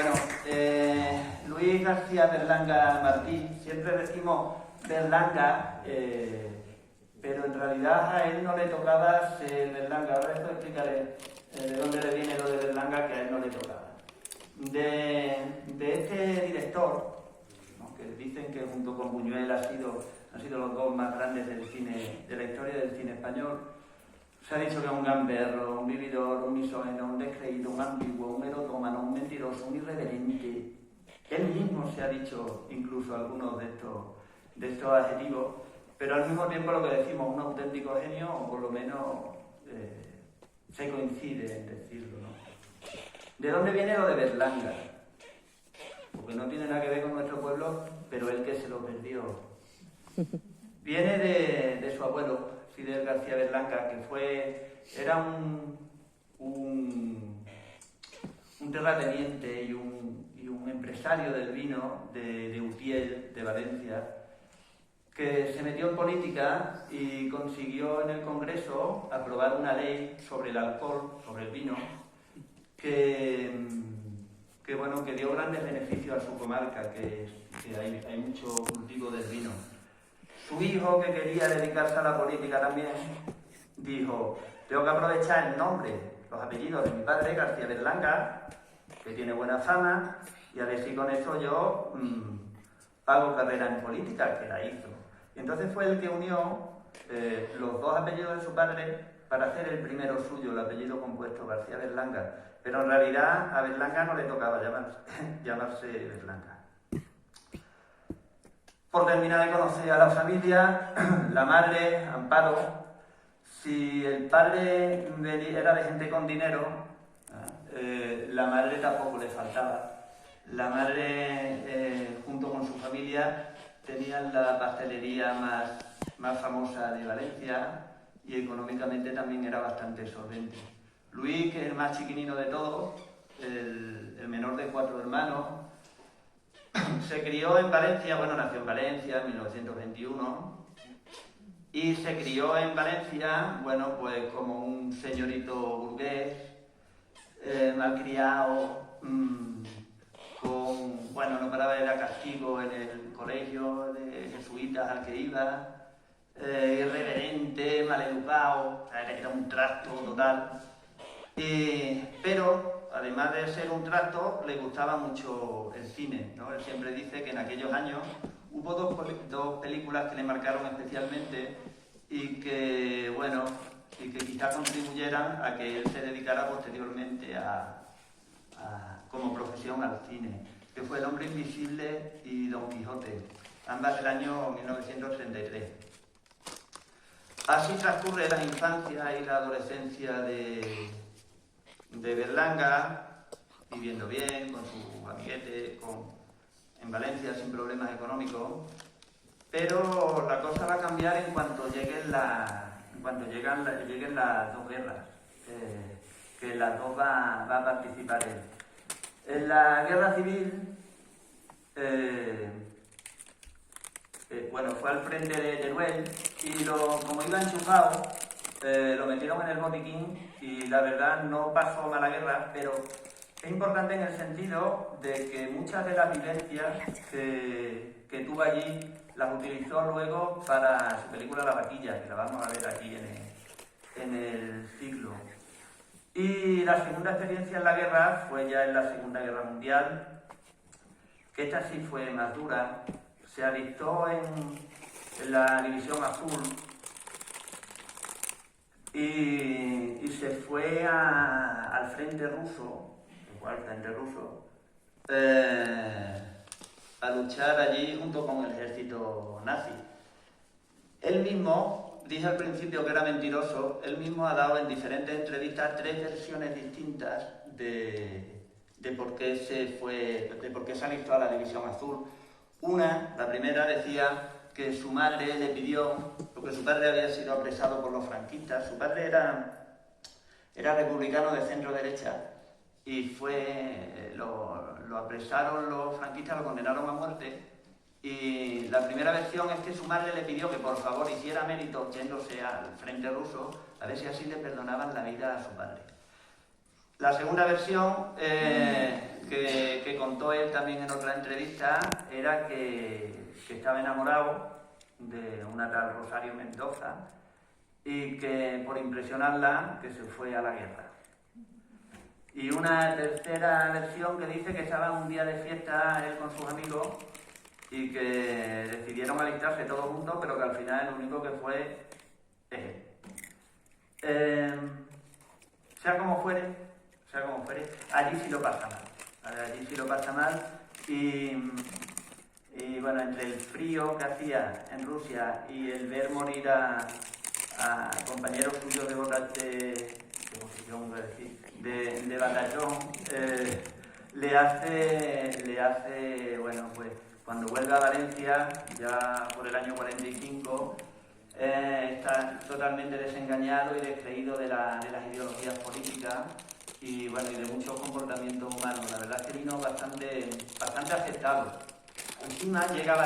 Bueno, Luis García Berlanga Martín, siempre decimos Berlanga, pero en realidad a él no le tocaba ser Berlanga. Ahora esto explicaré de dónde le viene lo de Berlanga, que a él no le tocaba. De este director, ¿no?, que dicen que junto con Buñuel han sido los dos más grandes del cine, de la historia del cine español. Se ha dicho que es un gamberro, un vividor, un misógino, un descreído, un ambiguo, un erotómano, un mentiroso, un irreverente. Él mismo se ha dicho incluso algunos de estos adjetivos, pero al mismo tiempo lo que decimos, un auténtico genio, o por lo menos se coincide en decirlo, ¿no? ¿De dónde viene lo de Berlanga? Porque no tiene nada que ver con nuestro pueblo, pero él que se lo perdió. Viene de su abuelo, Fidel García Berlanga, que era un terrateniente y un empresario del vino de Utiel, de Valencia, que se metió en política y consiguió en el Congreso aprobar una ley sobre el alcohol, sobre el vino, que dio grandes beneficios a su comarca, que hay mucho cultivo del vino. Su hijo, que quería dedicarse a la política también, dijo: tengo que aprovechar el nombre, los apellidos de mi padre, García Berlanga, que tiene buena fama, y a ver si con eso yo hago carrera en política, que la hizo. Y entonces fue el que unió los dos apellidos de su padre para hacer el primero suyo, el apellido compuesto, García Berlanga. Pero en realidad a Berlanga no le tocaba llamarse Berlanga. Por terminar de conocer a la familia, la madre, Amparo. Si el padre era de gente con dinero, la madre tampoco le faltaba. La madre, junto con su familia, tenían la pastelería más famosa de Valencia y económicamente también era bastante solvente. Luis, que es el más chiquinino de todos, el menor de 4 hermanos, se crió en Valencia, nació en Valencia en 1921 y se crió en Valencia, pues como un señorito burgués, malcriado, no paraba de dar castigo en el colegio de jesuitas al que iba, irreverente, maleducado, era un trasto total. Pero, además de ser un trasto, le gustaba mucho el cine, ¿no? Él siempre dice que en aquellos años hubo dos películas que le marcaron especialmente y que quizás contribuyeran a que él se dedicara posteriormente como profesión al cine, que fue El hombre invisible y Don Quijote, ambas del año 1933. Así transcurre la infancia y la adolescencia de Berlanga, viviendo bien, con su amiguete, en Valencia sin problemas económicos, pero la cosa va a cambiar en cuanto lleguen las dos guerras, que en las dos va a participar él. En la guerra civil, fue al frente de Teruel y como iba enchufado, lo metieron en el botiquín y la verdad no pasó mala guerra, pero es importante en el sentido de que muchas de las vivencias que tuvo allí las utilizó luego para su película La Vaquilla, que la vamos a ver aquí en el siglo. Y la segunda experiencia en la guerra fue ya en la Segunda Guerra Mundial, que esta sí fue más dura. Se alistó en la División Azul y se fue al frente ruso, a luchar allí junto con el ejército nazi. Él mismo, dije al principio que era mentiroso, él mismo ha dado en diferentes entrevistas 3 versiones distintas de por qué se alistó a la División Azul. La primera decía que su madre le pidió, porque su padre había sido apresado por los franquistas. Su padre era republicano de centro-derecha y lo apresaron los franquistas, lo condenaron a muerte. Y la primera versión es que su madre le pidió que por favor hiciera mérito yéndose al frente ruso, a ver si así le perdonaban la vida a su padre. La segunda versión, que que contó él también en otra entrevista era que estaba enamorado de una tal Rosario Mendoza y que por impresionarla que se fue a la guerra. Y una tercera versión que dice que estaban un día de fiesta él con sus amigos y que decidieron alistarse todos juntos, pero que al final el único que fue es él. Sea como fuere, allí sí lo pasa mal. Allí sí lo pasa mal y bueno, entre el frío que hacía en Rusia y el ver morir a compañeros suyos de batallón, le hace, bueno, pues cuando vuelve a Valencia, ya por el año 45, está totalmente desengañado y descreído de las ideologías políticas y, bueno, y de muchos comportamientos humanos. La verdad es que vino bastante aceptado. Encima llega a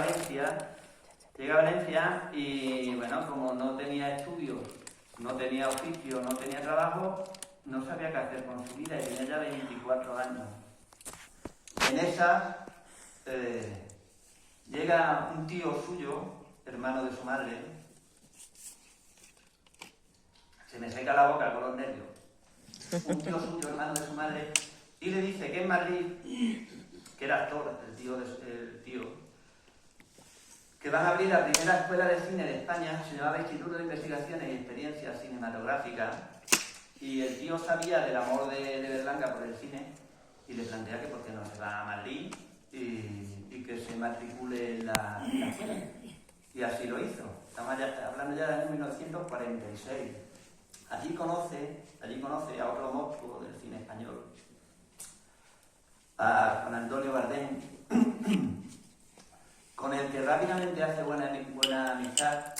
Valencia y, bueno, como no tenía estudios, no tenía oficio, no tenía trabajo, no sabía qué hacer con su vida y tenía ya 24 años. En esa llega un tío suyo, hermano de su madre, se me seca la boca con los nervios, un tío suyo, hermano de su madre, y le dice que en Madrid, que era actor, el tío, que van a abrir la primera escuela de cine de España, se llamaba Instituto de Investigaciones y Experiencias Cinematográficas, y el tío sabía del amor de Berlanga por el cine, y le plantea que por qué no se va a Madrid y que se matricule en la escuela. Y así lo hizo. Estamos hablando ya del año 1946. Allí conoce a otro monstruo del cine español, a Juan Antonio Bardem, con el que rápidamente hace buena amistad.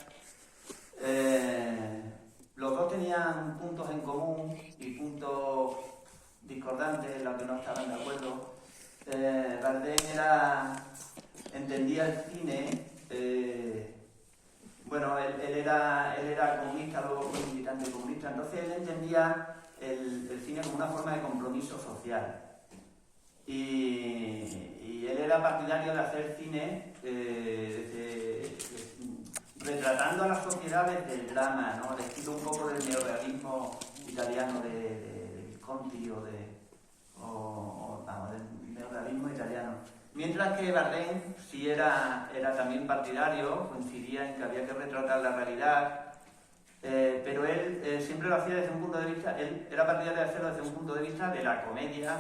Los dos tenían puntos en común y puntos discordantes en los que no estaban de acuerdo. Bardem entendía el cine, bueno, él era comunista, luego fue militante comunista, entonces él entendía el cine como una forma de compromiso social. Y él era partidario de hacer cine retratando a las sociedades del drama, ¿no? Al estilo un poco del neorrealismo italiano de Visconti vamos, del neorrealismo italiano. Mientras que Bardem sí era también partidario, coincidía en que había que retratar la realidad, pero él siempre lo hacía desde un punto de vista, él era partidario de hacerlo desde un punto de vista de la comedia,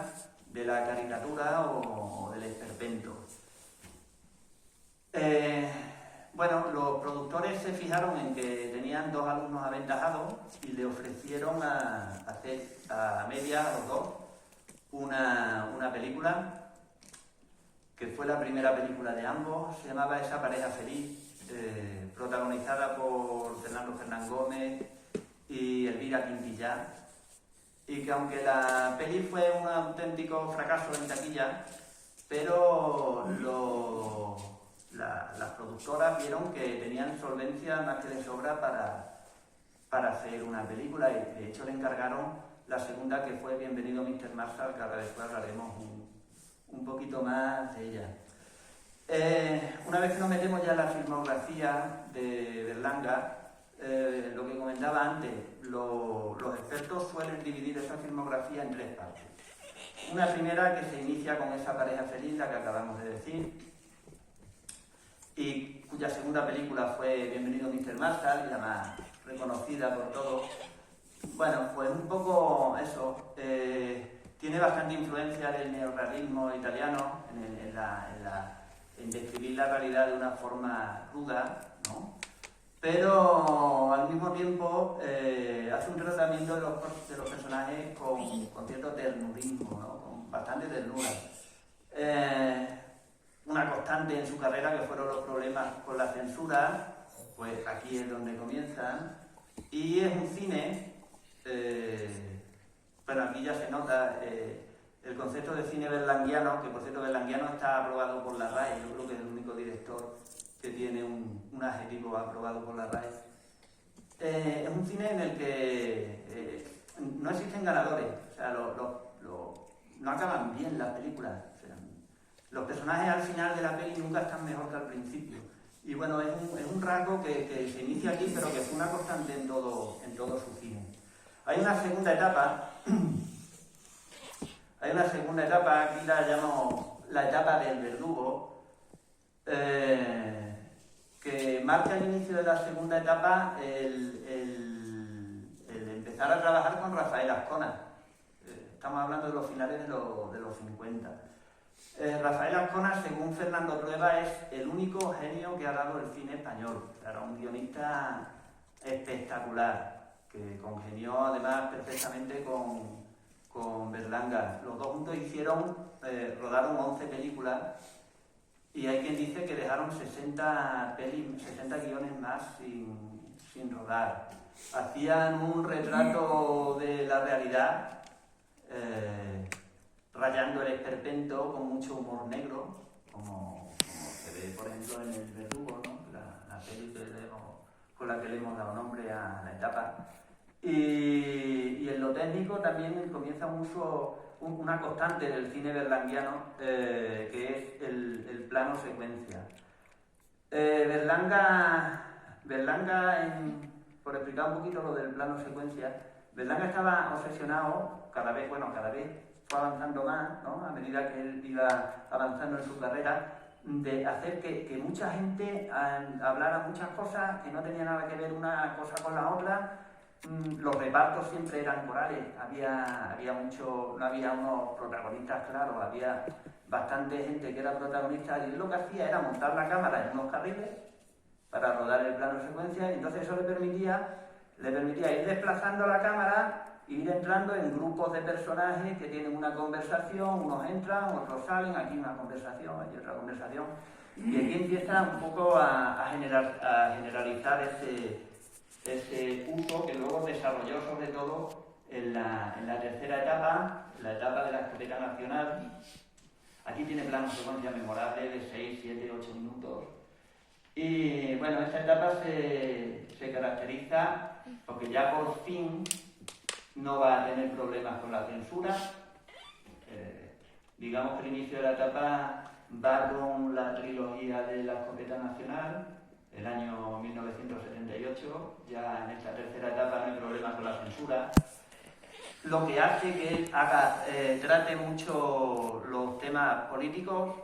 de la caricatura o del esperpento. Bueno, los productores se fijaron en que tenían dos alumnos aventajados y le ofrecieron hacer a media a los dos una película que fue la primera película de ambos, se llamaba Esa pareja feliz, protagonizada por Fernando Fernán Gómez y Elvira Quintillá, y que aunque la peli fue un auténtico fracaso en taquilla, pero las productoras vieron que tenían solvencia más que de sobra para hacer una película, y de hecho le encargaron la segunda, que fue Bienvenido Mr. Marshall, que ahora después hablaremos un poquito más de ella. Una vez que nos metemos ya en la filmografía de Berlanga, lo que comentaba antes, los expertos suelen dividir esa filmografía en tres partes. Una primera que se inicia con Esa pareja feliz, la que acabamos de decir, y cuya segunda película fue Bienvenido Mr. Marshall, la más reconocida por todos. Bueno, pues un poco eso, tiene bastante influencia del neorrealismo italiano en describir la realidad de una forma cruda, ¿no? Pero al mismo tiempo hace un tratamiento de los personajes con cierto ternurismo, ¿no? Con bastante ternura. Una constante en su carrera que fueron los problemas con la censura, pues aquí es donde comienzan, y es un cine, bueno, aquí ya se nota el concepto de cine berlanguiano, que por cierto berlanguiano está aprobado por la RAE, yo creo que es el único director que tiene un adjetivo aprobado por la RAE. Es un cine en el que no existen ganadores, o sea, no acaban bien las películas. O sea, los personajes al final de la peli nunca están mejor que al principio. Y bueno, es un rasgo que se inicia aquí, pero que fue una constante en todo su cine. Hay una segunda etapa, aquí la llamo la etapa del verdugo, que marca el inicio de la segunda etapa el empezar a trabajar con Rafael Azcona. Estamos hablando de los finales de los 50. Rafael Azcona, según Fernando Trueba, es el único genio que ha dado el cine español. Era un guionista espectacular, que congenió además perfectamente con Berlanga. Los dos juntos rodaron 11 películas y hay quien dice que dejaron 60 guiones más sin rodar. Hacían un retrato de la realidad, rayando el esperpento con mucho humor negro, como se ve, por ejemplo, en El Verdugo, ¿no? La peli con la que le hemos dado nombre a la etapa. Y en lo técnico también comienza una constante del cine berlanguiano, que es el plano secuencia. Berlanga, por explicar un poquito lo del plano secuencia, Berlanga estaba obsesionado, cada vez fue avanzando más, ¿no? A medida que él iba avanzando en su carrera, de hacer que mucha gente hablara muchas cosas que no tenían nada que ver una cosa con la otra. Los repartos siempre eran corales, no había unos protagonistas claros, había bastante gente que era protagonista, y él lo que hacía era montar la cámara en unos carriles para rodar el plano secuencia, y entonces eso le permitía ir desplazando la cámara e ir entrando en grupos de personajes que tienen una conversación, unos entran, otros salen, aquí una conversación, aquí otra conversación, y aquí empieza un poco a generalizar ese uso que luego desarrolló sobre todo en la tercera etapa, la etapa de la escopeta nacional. Aquí tiene planos secuencia memorable de 6, 7, 8 minutos. Y bueno, esta etapa se caracteriza porque ya por fin no va a tener problemas con la censura. Digamos que el inicio de la etapa va con la trilogía de la escopeta nacional, el año 1978, ya en esta tercera etapa no hay problemas con la censura, lo que hace que él trate mucho los temas políticos,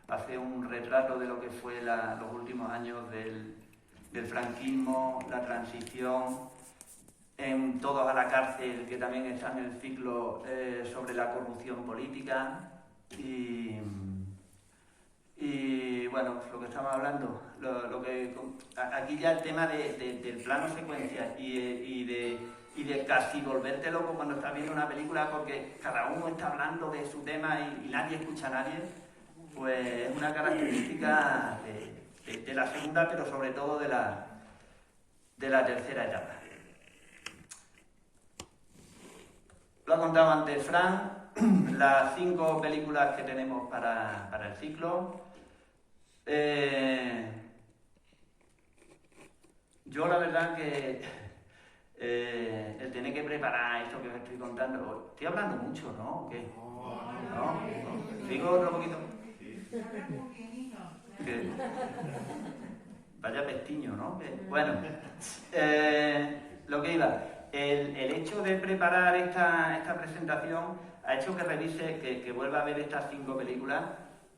hace un retrato de lo que fue los últimos años del franquismo, la transición, en Todos a la cárcel, que también está en el ciclo sobre la corrupción política, y bueno, lo que estamos hablando, aquí ya el tema del plano secuencia y de casi volverte loco cuando estás viendo una película porque cada uno está hablando de su tema y nadie escucha a nadie, pues es una característica de la segunda, pero sobre todo de la tercera etapa. Lo ha contado antes Fran, las 5 películas que tenemos para el ciclo. Yo la verdad que el tener que preparar esto que os estoy contando, estoy hablando mucho, ¿no? ¿O qué? ¿No? ¿Sigo otro poquito? Vaya pestiño, ¿no? Bueno, lo que iba, el hecho de preparar esta presentación ha hecho que revise, que vuelva a ver estas 5 películas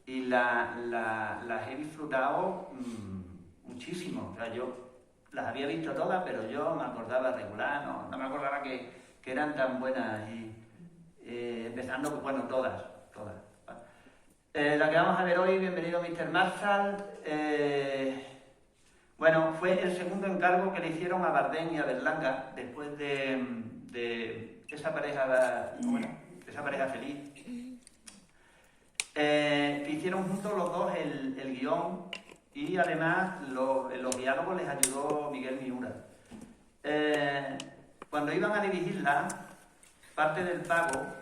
y las he disfrutado muchísimo. O sea, yo las había visto todas, pero yo me acordaba regular, no me acordaba que eran tan buenas. Y empezando, bueno, todas. La que vamos a ver hoy, bienvenido Mr. Marshall. Bueno, fue el segundo encargo que le hicieron a Bardem y a Berlanga después de esa pareja feliz. Hicieron juntos los dos el guión y además en los diálogos les ayudó Miguel Miura. Cuando iban a dirigirla, parte del pago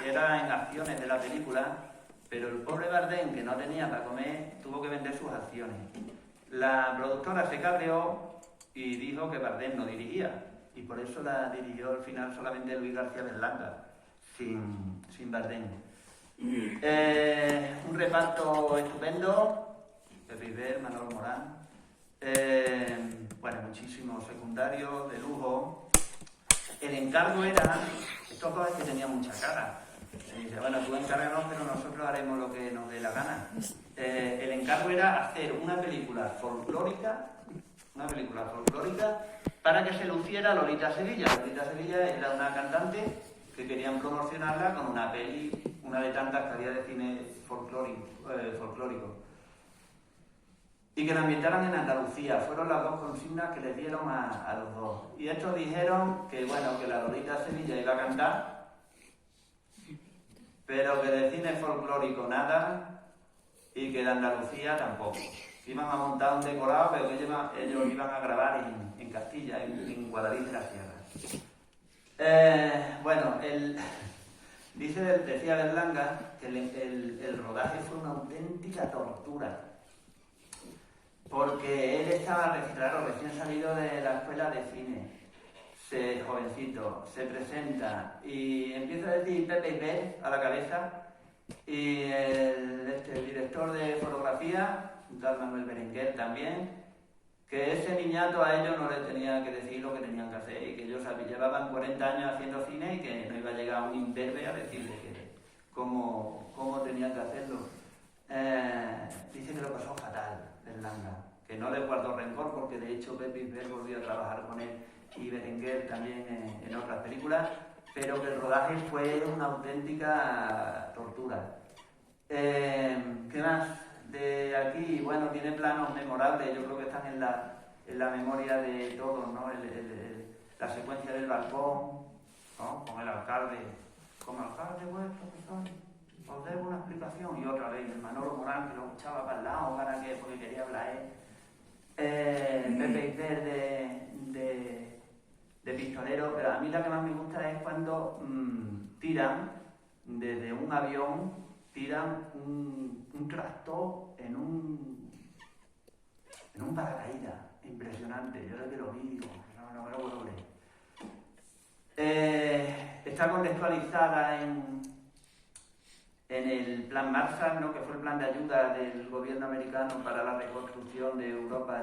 era en acciones de la película, pero el pobre Bardem, que no tenía para comer, tuvo que vender sus acciones. La productora se cabreó y dijo que Bardem no dirigía, y por eso la dirigió al final solamente Luis García Berlanga. sin Bardem. Un reparto estupendo, Pepe Ibert, Manolo Morán, bueno, muchísimos secundarios de lujo. El encargo era, estos dos es que tenían mucha cara. Se dice, bueno, tú encárganos, pero nosotros haremos lo que nos dé la gana. El encargo era hacer una película folclórica para que se luciera Lolita Sevilla. Lolita Sevilla era una cantante que querían promocionarla con una peli, una de tantas que había de cine folclórico. Y que la ambientaran en Andalucía. Fueron las dos consignas que les dieron a los dos. Y estos dijeron que, bueno, que la Lolita Sevilla iba a cantar, pero que de cine folclórico nada, y que de Andalucía tampoco. Iban a montar un decorado, pero que ellos iban a grabar en Castilla, en Guadalix de la Sierra. Bueno, decía Berlanga que el rodaje fue una auténtica tortura. Porque él estaba, claro, recién salido de la escuela de cine, jovencito, se presenta y empieza a decir Pepe Ibert a la cabeza, y el director de fotografía, un tal Manuel Berenguer también, que ese niñato a ellos no les tenía que decir lo que tenían que hacer, y que ellos llevaban 40 años haciendo cine y que no iba a llegar un imberbe a decirles cómo tenían que hacerlo. Dice que lo pasó fatal, Berlanga, que no le guardó rencor, porque de hecho Pepe Ibert volvió a trabajar con él y Berenguer también en otras películas, pero que el rodaje fue una auténtica tortura. ¿Qué más? De aquí, bueno, tiene planos memorables, yo creo que están en la memoria de todos, ¿no? La secuencia del balcón, ¿no? Con el alcalde, como alcalde vuestro que soy, os debo una explicación, y otra vez el Manolo Morán que lo echaba para el lado porque quería hablar él. Pepe Ibert de pistolero, pero a mí la que más me gusta es cuando tiran desde un avión, tiran un tractor en un paracaídas, impresionante. Yo desde que lo vi digo, no me lo puedo creer. Está contextualizada en el Plan Marshall, ¿no? Que fue el plan de ayuda del gobierno americano para la reconstrucción de Europa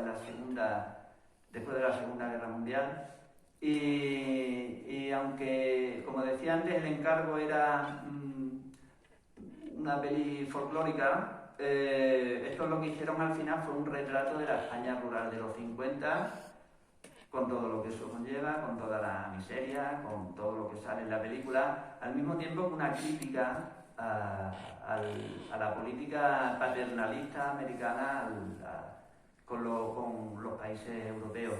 después de la Segunda Guerra Mundial. Y aunque, como decía antes, el encargo era una peli folclórica, esto lo que hicieron al final fue un retrato de la España rural de los 50, con todo lo que eso conlleva, con toda la miseria, con todo lo que sale en la película, al mismo tiempo que una crítica a la política paternalista americana con los países europeos.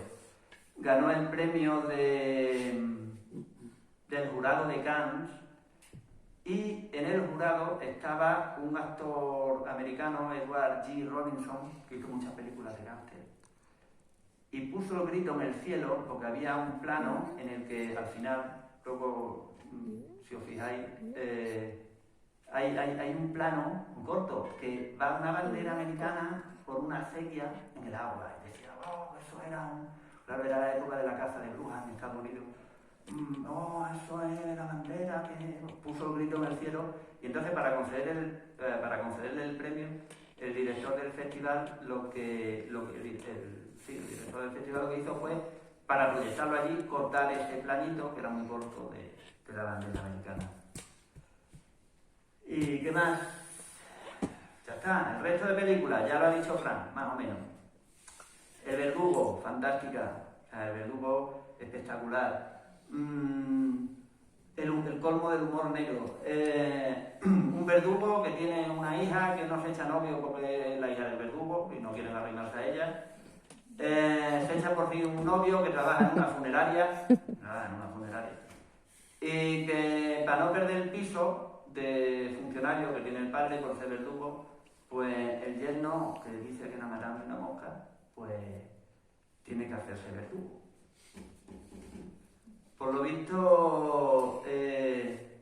Ganó el premio del jurado de Cannes, y en el jurado estaba un actor americano, Edward G. Robinson, que hizo muchas películas de gángster, y puso el grito en el cielo porque había un plano en el que al final, luego, si os fijáis, hay un plano, un corto, que va una bandera americana por una acequia en el agua. Y decía, eso era claro, era la época de la caza de brujas en Estados Unidos. Eso es la bandera que puso el grito en el cielo. Y entonces, para concederle el premio, el director del festival lo que hizo fue, para proyectarlo allí, cortar ese planito que era muy corto de la bandera americana. ¿Y qué más? Ya está, el resto de películas, ya lo ha dicho Fran, más o menos. El Verdugo, fantástica. El Verdugo, espectacular. El colmo del humor negro. Un verdugo que tiene una hija que no se echa novio porque es la hija del verdugo y no quieren arrimarse a ella. Se echa por fin un novio que trabaja en una funeraria. Y que, para no perder el piso de funcionario que tiene el padre por ser verdugo, pues el yerno, que dice que no ha matado una mosca, pues tiene que hacerse verdugo. Por lo visto,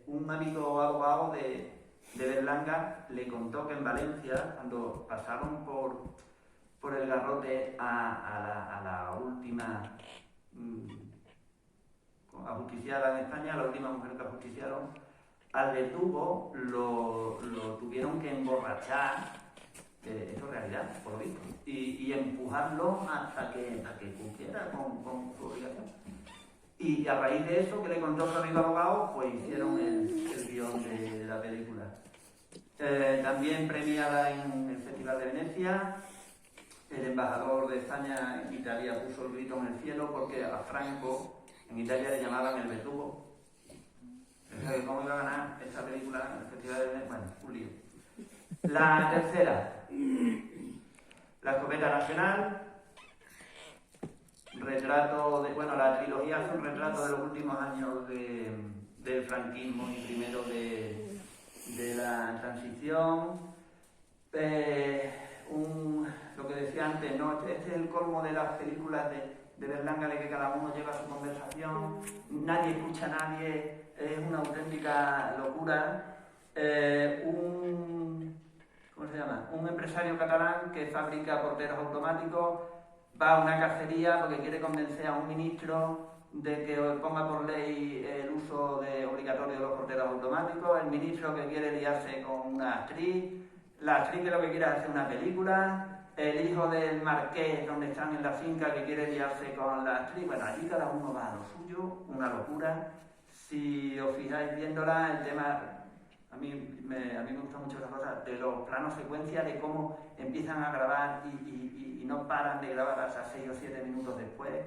un amigo abogado de Berlanga le contó que en Valencia, cuando pasaron por el garrote a la última ajusticiada en España, la última mujer que ajusticiaron, al verdugo lo tuvieron que emborrachar, esto es realidad, por lo visto, y empujarlo hasta que cumpliera con su obligación. Y a raíz de eso, que le contó su amigo abogado, pues hicieron el guión de la película. También premiada en el Festival de Venecia. El embajador de España en Italia puso el grito en el cielo porque a Franco en Italia le llamaban el verdugo. ¿Cómo iba a ganar esta película en el Festival de Venecia? Bueno, un lío. La tercera, La escopeta nacional. Retrato de, bueno, la trilogía es un retrato de los últimos años del franquismo y primero de la transición. Lo que decía antes, ¿no? Este es el colmo de las películas de Berlanga, de que cada uno lleva su conversación, nadie escucha a nadie, es una auténtica locura. ¿Cómo se llama? Un empresario catalán que fabrica porteros automáticos va a una cacería porque quiere convencer a un ministro de que ponga por ley el uso obligatorio de los porteros automáticos, el ministro que quiere liarse con una actriz, la actriz que lo que quiere es hacer una película, el hijo del marqués donde están en la finca que quiere liarse con la actriz. Bueno, allí cada uno va a lo suyo, una locura. Si os fijáis viéndola, el tema, a mí me gusta mucho esa cosa, de los planos secuencia, de cómo empiezan a grabar y no paran de grabar hasta 6 o 7 minutos después.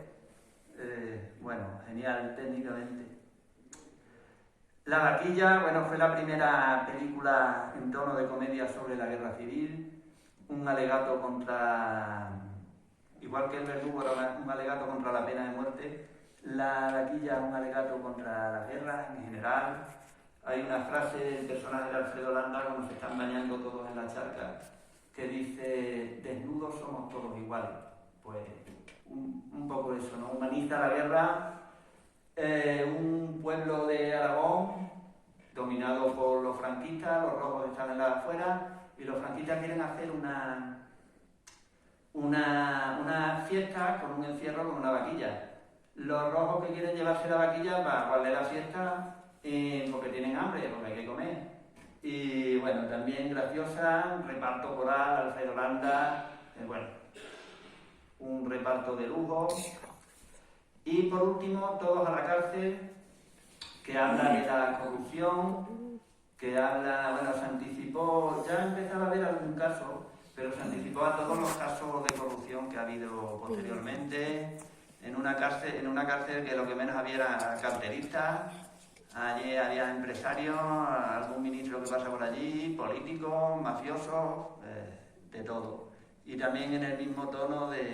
Bueno, genial técnicamente. La Vaquilla, bueno, fue la primera película en tono de comedia sobre la guerra civil, un alegato contra, igual que El verdugo era un alegato contra la pena de muerte, La Vaquilla es un alegato contra la guerra en general. Hay una frase del personaje de Alfredo Landa cuando se están bañando todos en la charca que dice: desnudos somos todos iguales. Pues un poco eso, ¿no? Humaniza la guerra. Un pueblo de Aragón dominado por los franquistas, los rojos están en las afueras y los franquistas quieren hacer una fiesta con un encierro con una vaquilla. Los rojos que quieren llevarse la vaquilla para guardar la fiesta porque tienen hambre, porque hay que comer. Y bueno, también graciosa, reparto coral, Alfredo Landa, bueno, un reparto de lujo. Y por último, Todos a la cárcel, que habla de la corrupción, que habla, bueno, se anticipó, ya empezaba a haber algún caso, pero se anticipó a todos los casos de corrupción que ha habido posteriormente, en una cárcel que lo que menos había era carteristas, allí había empresarios, algún ministro que pasa por allí, políticos, mafiosos, de todo. Y también en el mismo tono de